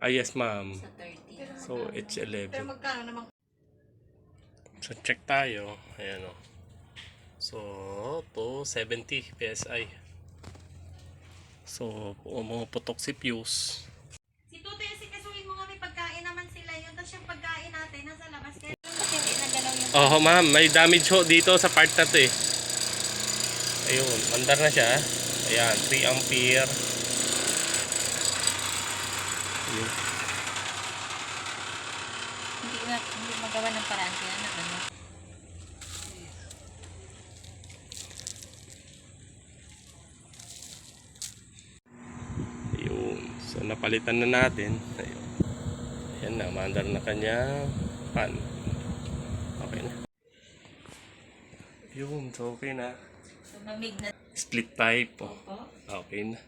Yes, ma'am. Sa 30. So, it's 11. Pero magkano naman? So, check tayo. Ayan o. So, 270 PSI. So, mga putok si Fuse. Si Tuto yung sikasuhin mo nga may pagkain naman sila yun. Tapos yung pagkain natin nasa labas. Kaya ba't hindi nagalaw yung... Oh, ma'am. May damage ho dito sa part na to eh. Ayun. Mandar na siya. Ayan. 3 ampere. Ayun. Hindi magawa ng paraan kaya na ano. Ayun. So, napalitan na natin. Ayun. Ayan na. Mandar na kanya pan. Okay na. Ayun. So, okay na. Tumamig na. Split type po. Opo. Okay na.